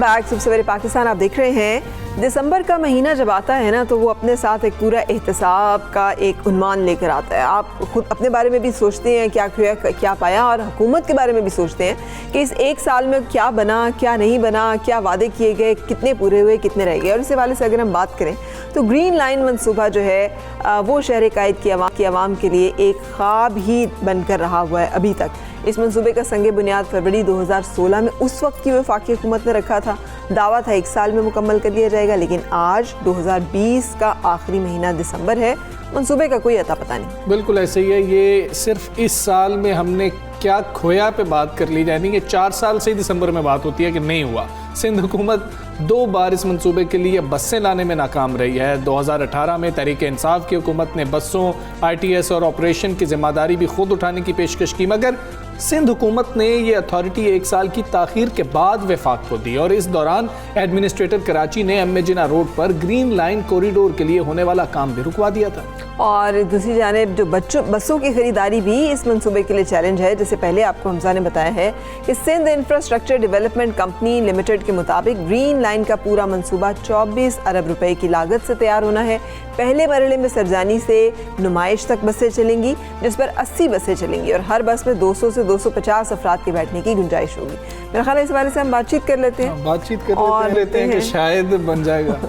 Back. सुबह सवेरे पाकिस्तान आप देख रहे हैं। दिसंबर का महीना जब आता है ना तो वो अपने साथ एक पूरा एहतसाब का एक उन्मान लेकर आता है। आप खुद अपने बारे में भी सोचते हैं क्या किया क्या पाया, और हुकूमत के बारे में भी सोचते हैं कि इस एक साल में क्या बना क्या नहीं बना, क्या वादे किए गए, कितने पूरे हुए, कितने रह गए। और इस हवाले से अगर हम बात करें तो ग्रीन लाइन मनसूबा जो है वो शहर कायद की आवाम के लिए एक ख्वाब ही बनकर रहा हुआ है अभी तक। इस मंसूबे का संगे बुनियाद फरवरी 2016 में उस वक्त की वफाकी हुकूमत ने रखा था। दावा था 1 साल में मुकम्मल कर लिया जाएगा, लेकिन आज 2020 का आखिरी महीना दिसंबर है, मंसूबे का कोई अता पता नहीं। बिल्कुल ऐसे ही है। ये सिर्फ इस साल में हमने क्या खोया पे बात कर ली, यानी कि 4 साल से ही दिसंबर में बात होती है कि नहीं हुआ। सिंध हुकूमत 2 बार इस मंसूबे के लिए बसें लाने में नाकाम रही है। 2018 में तहरीक इंसाफ की हुकूमत ने बसों, ITS और ऑपरेशन की जिम्मेदारी भी खुद उठाने की पेशकश की, मगर सिंध हुकूमत ने ये अथॉरिटी 1 साल की ताखीर के बाद वफाक को दी। और इस दौरान एडमिनिस्ट्रेटर कराची ने एम ए जिना रोड पर ग्रीन लाइन कॉरिडोर के लिए होने वाला काम भी रुकवा दिया था। और दूसरी जानिब जो बसों की खरीदारी भी इस मंसूबे के लिए चैलेंज है। जैसे पहले आपको हमजा ने बताया है कि Sindh infrastructure development company limited के मुताबिक ग्रीन लाइन का पूरा मंसूबा 24 अरब रुपए की लागत से तैयार होना है। पहले मरहले में सरजानी से नुमाइश तक बसें चलेंगी, जिस पर 80 बसें चलेंगी और हर बस में 200 से 250 अफराद के बैठने की गुंजाइश होगी। मेरा ख्याल है इस बारे से हम बातचीत कर लेते हैं। बातचीत कर लेते हैं कि शायद बन जाएगा।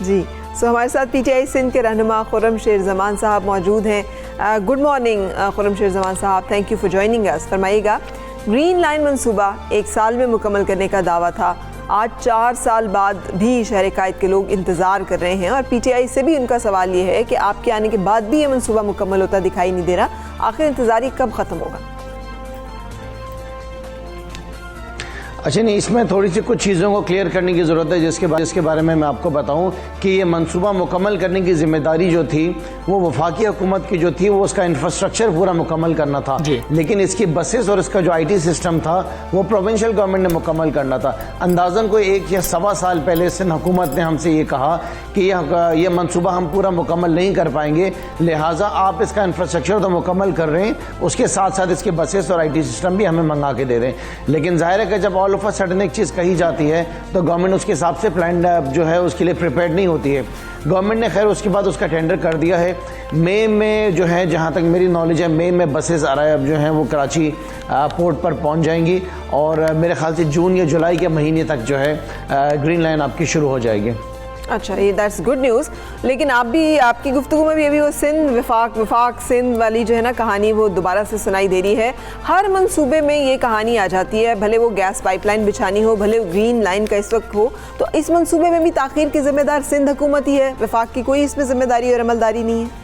जी, सो हमारे साथ PTI सिंध के रहनुमा खुर्रम शेर जमान साहब मौजूद हैं। गुड मॉर्निंग खुर्रम शेर जमान साहब, thank you for joining us. फरमाइएगा, ग्रीन लाइन मंसूबा 1 साल में मुकम्मल करने का दावा था, आज 4 साल बाद भी शहर कायद के लोग इंतज़ार कर रहे हैं और PTI से भी उनका सवाल ये है कि आपके आने के बाद भी ये मंसूबा मुकम्मल होता दिखाई नहीं दे रहा। आखिर इंतज़ार कब ख़त्म होगा? अच्छा नहीं, इसमें थोड़ी सी कुछ चीज़ों को क्लियर करने की ज़रूरत है, जिसके बारे में मैं आपको बताऊं कि ये मंसूबा मुकम्मल करने की ज़िम्मेदारी जो थी वो वफाकी हुकूमत की जो थी, वो उसका इंफ्रास्ट्रक्चर पूरा मुकम्मल करना था, लेकिन इसकी बसेस और इसका जो IT सिस्टम था वो प्रोविंशियल गवर्नमेंट ने मुकम्मल करना था। अंदाज़न कोई 1 या सवा साल पहले सिंध हुकूमत ने हमसे ये कहा कि ये मंसूबा हम पूरा मुकम्मल नहीं कर पाएंगे, लिहाजा आप इसका इंफ्रास्ट्रक्चर तो मुकम्मल कर रहे हैं, उसके साथ साथ इसके बसेस और IT सिस्टम भी हमें मंगा के दे रहे हैं। लेकिन जाहिर है कि जब ऑल ऑफ अ सडन एक चीज़ कही जाती है तो गवर्नमेंट उसके हिसाब से प्लान जो है उसके लिए प्रिपेयर्ड नहीं होती है। गवर्नमेंट ने खैर उसके बाद उसका टेंडर कर दिया है। मई में जो है, जहाँ तक मेरी नॉलेज है, मई में बसेस अराइव जो हैं वो कराची पोर्ट पर पहुँच जाएंगी और मेरे ख्याल से जून या जुलाई के महीने तक जो है ग्रीन लाइन आपकी शुरू हो जाएगी। अच्छा, ये दैट्स गुड न्यूज़। लेकिन आप भी, आपकी गुफ्तगू में भी अभी वो सिंध वफाक सिंध वाली जो है ना कहानी वो दोबारा से सुनाई दे रही है। हर मंसूबे में ये कहानी आ जाती है, भले वो गैस पाइपलाइन बिछानी हो, भले वो ग्रीन लाइन का इस वक्त हो, तो इस मंसूबे में भी ताख़ीर की जिम्मेदार सिंध हुकूमत ही है, वफाक की कोई इसमें जिम्मेदारी और अमलदारी नहीं है।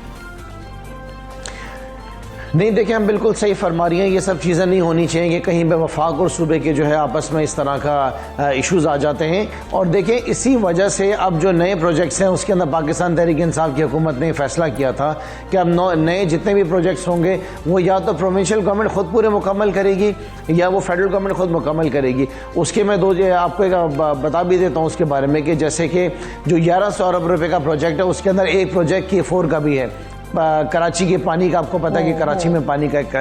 नहीं, देखिए हम बिल्कुल सही फरमा रही हैं, ये सब चीज़ें नहीं होनी चाहिए कि कहीं पे वफाक और सूबे के जो है आपस में इस तरह का इश्यूज़ आ जाते हैं। और देखिए इसी वजह से अब जो नए प्रोजेक्ट्स हैं उसके अंदर पाकिस्तान तहरीक इंसाफ की हुकूमत ने फैसला किया था कि अब नए जितने भी प्रोजेक्ट्स होंगे वो या तो प्रोविंशियल गवर्नमेंट खुद पूरे मुकम्मल करेगी या वो फेडरल गवर्नमेंट खुद मुकम्मल करेगी। उसके मैं आपको एक बता भी देता हूँ उसके बारे में कि जैसे कि जो 1100 अरब रुपये का प्रोजेक्ट है उसके अंदर एक प्रोजेक्ट K4 का भी है। कराची के पानी का आपको पता है कि कराची में पानी का एक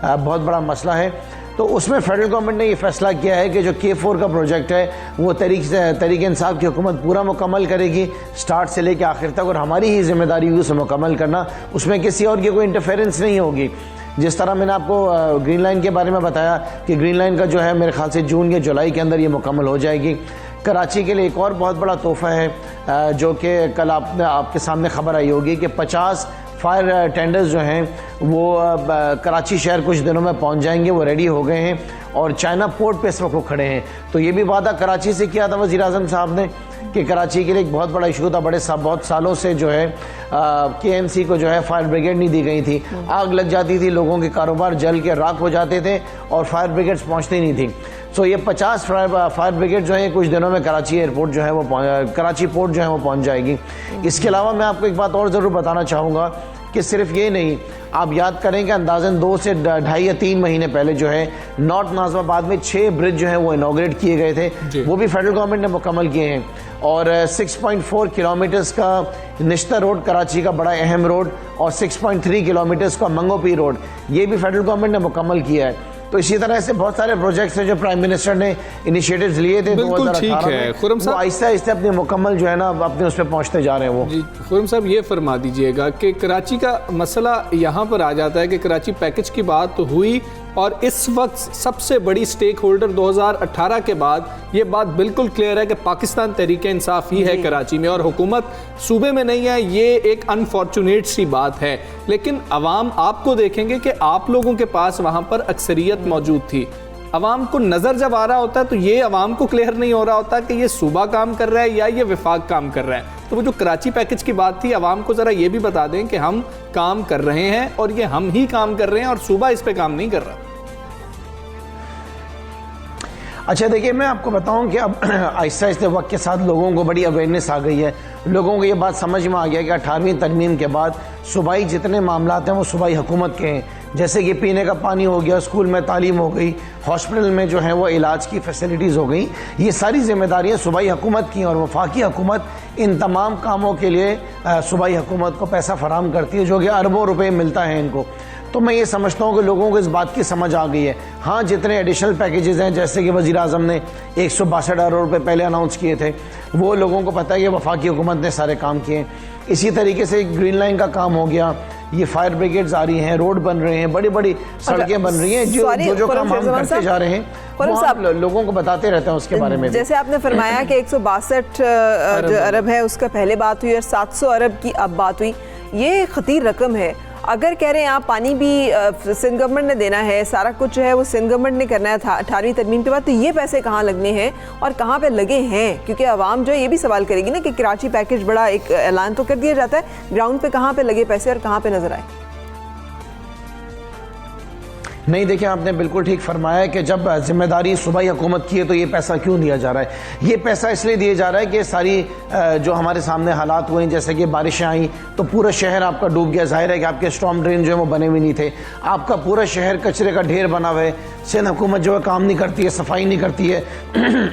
बहुत बड़ा मसला है, तो उसमें फेडरल गवर्नमेंट ने ये फैसला किया है कि जो K4 का प्रोजेक्ट है वो तहरीक इंसाफ की हुकूमत पूरा मुकम्मल करेगी स्टार्ट से लेकर आखिर तक, और हमारी ही जिम्मेदारी होगी उसे मुकम्मल करना, उसमें किसी और की कोई इंटरफेरेंस नहीं होगी। जिस तरह मैंने आपको ग्रीन लाइन के बारे में बताया कि ग्रीन लाइन का जो है मेरे ख्याल से जून या जुलाई के अंदर ये मुकम्मल हो जाएगी। कराची के लिए एक और बहुत बड़ा तोहफ़ा है जो कि कल आपके सामने खबर आई होगी कि 50 फायर टेंडर्स जो हैं वो कराची शहर कुछ दिनों में पहुंच जाएंगे, वो रेडी हो गए हैं और चाइना पोर्ट पे इस वक्त वो खड़े हैं। तो ये भी वादा कराची से किया था वज़ीर आज़म साहब ने कि कराची के लिए एक बहुत बड़ा इशू था, बहुत सालों से जो है KMC को जो है फायर ब्रिगेड नहीं दी गई थी, आग लग जाती थी, लोगों के कारोबार जल के राख हो जाते थे और फायर ब्रिगेड्स पहुँचती नहीं थी। सो ये 50 फायर ब्रिगेड जो है कुछ दिनों में कराची एयरपोर्ट जो है वो कराची पोर्ट जो है वो पहुंच जाएगी। इसके अलावा मैं आपको एक बात और ज़रूर बताना चाहूँगा कि सिर्फ ये नहीं, आप याद करें कि अंदाज़न 2 से 2.5 या 3 महीने पहले जो है नॉर्थ नाज़िमाबाद में 6 ब्रिज जो है वो इनॉग्रेट किए गए थे, वो भी फेडरल गवर्नमेंट ने मुकम्मल किए हैं। और 6.4 किलोमीटर्स का निश्ता रोड कराची का बड़ा अहम रोड और 6.3 किलोमीटर्स का मंगोपी रोड ये भी फेडरल गवर्नमेंट ने मुकम्मल किया है। तो इसी तरह से बहुत सारे प्रोजेक्ट्स हैं जो प्राइम मिनिस्टर ने इनिशिएटिव्स लिए थे बिल्कुल ठीक है। खुर्रम साहब आहिस्ता आहिस्ता अपने मुकम्मल जो है ना अपने उस पर पहुंचते जा रहे हैं वो। जी खुर्रम साहब ये फरमा दीजिएगा कि कराची का मसला यहाँ पर आ जाता है कि कराची पैकेज की बात तो हुई और इस वक्त सबसे बड़ी स्टेक होल्डर 2018 के बाद ये बात बिल्कुल क्लियर है कि पाकिस्तान तहरीक इंसाफ ही है कराची में और हुकूमत सूबे में नहीं है। ये एक अनफॉर्चुनेट सी बात है, लेकिन अवाम आपको देखेंगे कि आप लोगों के पास वहाँ पर अक्सरियत मौजूद थी। अवाम को नज़र जब आ रहा होता है तो ये अवाम को क्लियर नहीं हो रहा होता कि ये सूबा काम कर रहा है या ये वफाक काम कर रहा है। तो वो जो कराची पैकेज की बात थी, अवाम को ज़रा ये भी बता दें कि हम काम कर रहे हैं और ये हम ही काम कर रहे हैं और सूबा इस पर काम नहीं कर रहा। अच्छा देखिए, मैं आपको बताऊं कि अब आहिस्ता आहिस्ता वक्त के साथ लोगों को बड़ी अवेयरनेस आ गई है। लोगों को ये बात समझ में आ गया कि 18वीं तरमीम के बाद सूबाई जितने मामलात हैं वो सूबाई हुकूमत के हैं। जैसे कि पीने का पानी हो गया, स्कूल में तालीम हो गई, हॉस्पिटल में जो है वो इलाज की फैसिलिटीज़ हो गई, ये सारी जिम्मेदारियाँ सूबाई हुकूमत की और वफाकी हुकूमत इन तमाम कामों के लिए सूबाई हुकूमत को पैसा फराहम करती है, जो कि अरबों रुपये मिलता है इनको। तो मैं ये समझता हूँ कि लोगों को इस बात की समझ आ गई है। हाँ, जितने एडिशनल पैकेजेस हैं, जैसे कि वज़ीर आज़म ने 162 अरब रुपये पहले अनाउंस किए थे, वो लोगों को पता है कि वफाकी हुकूमत ने सारे काम किए। इसी तरीके से ग्रीन लाइन का काम हो गया, ये फायर ब्रिगेड्स आ रही हैं, रोड बन रहे हैं, बड़ी बड़ी सड़कें बन रही हैं, जो काम हम करते जा रहे हैं वो लोगों को बताते रहते हैं उसके बारे में। जैसे आपने फरमाया कि 162 अरब है, उसका पहले बात हुई और 700 अरब की अब बात हुई। ये खतीर रकम है। अगर कह रहे हैं आप पानी भी सिंध गवर्नमेंट ने देना है, सारा कुछ जो है वो सिंध गवर्नमेंट ने करना है 18वीं तरमीम के बाद, तो ये पैसे कहाँ लगने हैं और कहाँ पे लगे हैं? क्योंकि आवाम जो है ये भी सवाल करेगी ना कि कराची पैकेज बड़ा एक ऐलान तो कर दिया जाता है, ग्राउंड पे कहाँ पे लगे पैसे और कहाँ पे नजर आए? नहीं, देखिए आपने बिल्कुल ठीक फरमाया है कि जब जिम्मेदारी सूबाई हुकूमत की है तो ये पैसा क्यों दिया जा रहा है। ये पैसा इसलिए दिया जा रहा है कि सारी जो हमारे सामने हालात हुए, जैसे कि बारिशें आई तो पूरा शहर आपका डूब गया। जाहिर है कि आपके स्टॉर्म ड्रेन जो है वो बने हुए नहीं थे, आपका पूरा शहर कचरे का ढेर बना हुआ है। सिंध हुकूमत जो है काम नहीं करती है, सफाई नहीं करती है,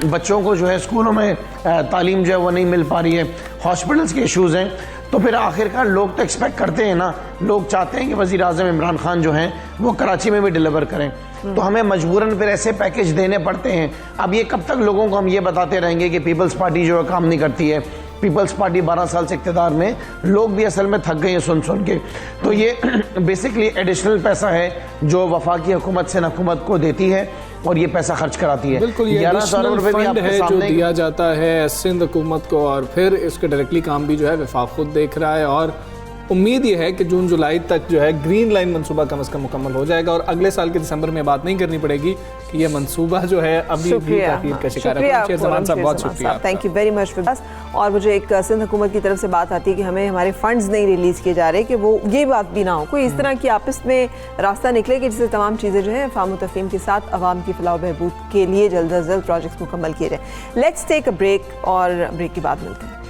बच्चों को जो है स्कूलों में तालीम जो है वो नहीं मिल पा रही है, हॉस्पिटल्स के इशूज़ हैं। तो फिर आखिरकार लोग तो एक्सपेक्ट करते हैं ना, लोग चाहते हैं कि वज़ीर आज़म इमरान खान जो हैं वो कराची में भी डिलीवर करें, तो हमें मजबूरन फिर ऐसे पैकेज देने पड़ते हैं। अब ये कब तक लोगों को हम ये बताते रहेंगे कि पीपल्स पार्टी जो है काम नहीं करती है? पीपल्स पार्टी 12 साल से इक़्तिदार में, लोग भी असल में थक गए हैं सुन सुन के। तो ये बेसिकली एडिशनल पैसा है जो वफाकी हुकूमत से हुकूमत को देती है और ये पैसा खर्च कराती है। बिल्कुल, ये एडिशनल फंड है जो दिया जाता है सिंध हुकूमत को और फिर इसके डायरेक्टली काम भी जो है वफाक खुद देख रहा है। और उम्मीद ये है कि जून जुलाई तक जो है ग्रीन लाइन मंसूबा कम से कम मुकम्मल हो जाएगा और अगले साल के दिसंबर में बात नहीं करनी पड़ेगी कि ये मंसूबा जो है अभी भी ताख़ीर का शिकार है। शेरज़मान साहब बहुत शुक्रिया, थैंक यू वेरी मच। और मुझे एक सिंध हुकूमत की तरफ से बात आती है कि हमें हमारे फंड्स नहीं रिलीज़ किए जा रहे, कि वो ये बात भी ना हो, कोई इस तरह की आपस में रास्ता निकले कि जिससे तमाम चीज़ें जो है फाहम तफ़हीम के साथ अवाम की फलाह बहबूद के लिए जल्द अज जल्द प्रोजेक्ट्स मुकम्मल किए जाए। लेट्स टेक अ ब्रेक और ब्रेक के बाद मिलते हैं।